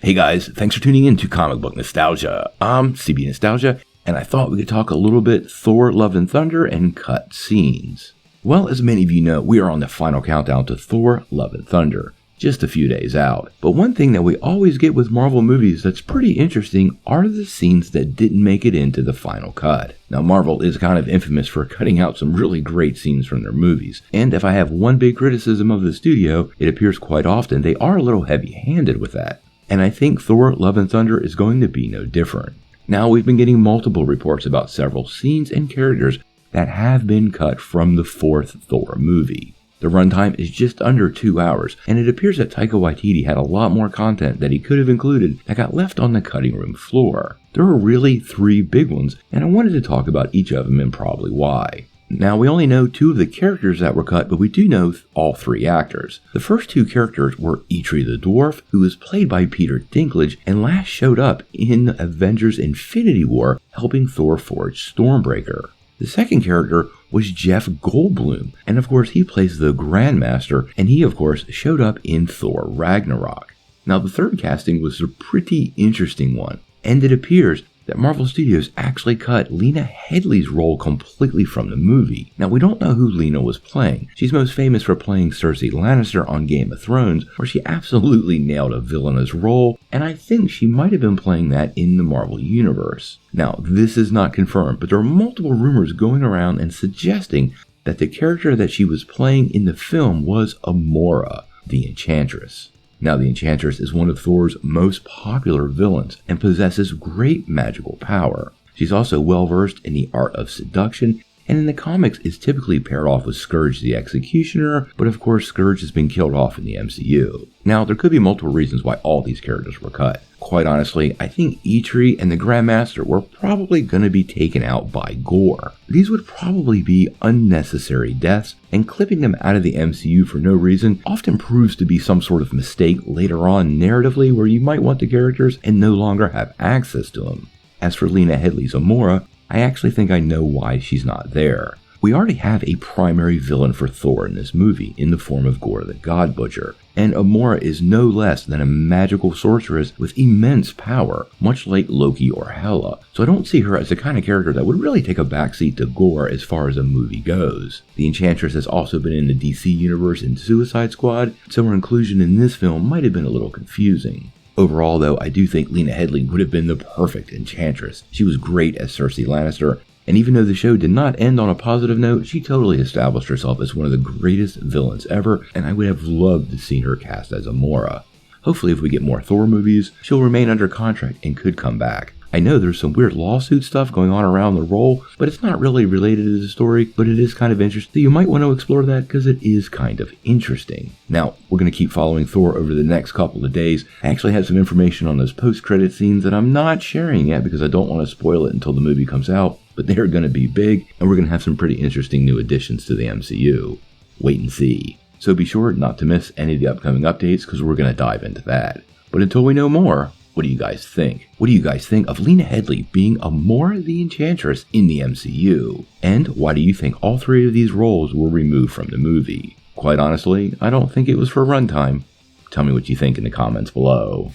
Hey guys, thanks for tuning in to Comic Book Nostalgia. I'm CB Nostalgia, and I thought we could talk a little bit Thor, Love and Thunder and cut scenes. Well, as many of you know, we are on the final countdown to Thor, Love and Thunder, just a few days out. But one thing that we always get with Marvel movies that's pretty interesting are the scenes that didn't make it into the final cut. Now, Marvel is kind of infamous for cutting out some really great scenes from their movies, and if I have one big criticism of the studio, it appears quite often they are a little heavy-handed with that. And I think Thor, Love and Thunder is going to be no different. Now, we've been getting multiple reports about several scenes and characters that have been cut from the fourth Thor movie. The runtime is just under 2 hours, and it appears that Taika Waititi had a lot more content that he could have included that got left on the cutting room floor. There are really 3 big ones, and I wanted to talk about each of them and probably why. Now, we only know 2 of the characters that were cut, but we do know all 3 actors. The first 2 characters were Etriri the Dwarf, who was played by Peter Dinklage and last showed up in Avengers Infinity War helping Thor forge Stormbreaker. The second character was Jeff Goldblum, and of course he plays the Grandmaster, and he of course showed up in Thor Ragnarok. Now, the third casting was a pretty interesting one, and it appears that Marvel Studios actually cut Lena Headley's role completely from the movie. Now, we don't know who Lena was playing. She's most famous for playing Cersei Lannister on Game of Thrones, where she absolutely nailed a villainous role, and I think she might have been playing that in the Marvel Universe. Now, this is not confirmed, but there are multiple rumors going around and suggesting that the character that she was playing in the film was Amora the Enchantress. Now, the Enchantress is one of Thor's most popular villains and possesses great magical power. She's also well versed in the art of seduction, and in the comics is typically paired off with Scourge the Executioner, but of course Scourge has been killed off in the MCU. Now, there could be multiple reasons why all these characters were cut. Quite honestly, I think Etriri and the Grandmaster were probably going to be taken out by gore. These would probably be unnecessary deaths, and clipping them out of the MCU for no reason often proves to be some sort of mistake later on narratively where you might want the characters and no longer have access to them. As for Lena Headley's Amora, I actually think I know why she's not there. We already have a primary villain for Thor in this movie in the form of Gorr the God Butcher, and Amora is no less than a magical sorceress with immense power, much like Loki or Hela, so I don't see her as the kind of character that would really take a backseat to Gorr as far as a movie goes. The Enchantress has also been in the DC Universe in Suicide Squad, so her inclusion in this film might have been a little confusing. Overall, though, I do think Lena Headly would have been the perfect Enchantress. She was great as Cersei Lannister, and even though the show did not end on a positive note, she totally established herself as one of the greatest villains ever, and I would have loved to see her cast as Amora. Hopefully, if we get more Thor movies, she'll remain under contract and could come back. I know there's some weird lawsuit stuff going on around the role, but it's not really related to the story, but it is kind of interesting. You might want to explore that because it is kind of interesting. Now, we're going to keep following Thor over the next couple of days. I actually have some information on those post-credit scenes that I'm not sharing yet because I don't want to spoil it until the movie comes out, but they're going to be big, and we're going to have some pretty interesting new additions to the MCU. Wait and see. So be sure not to miss any of the upcoming updates because we're going to dive into that. But until we know more, what do you guys think? What do you guys think of Lena Headly being Amora the Enchantress in the MCU? And why do you think all 3 of these roles were removed from the movie? Quite honestly, I don't think it was for runtime. Tell me what you think in the comments below.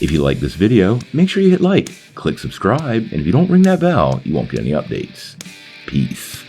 If you like this video, make sure you hit like, click subscribe, and if you don't ring that bell, you won't get any updates. Peace.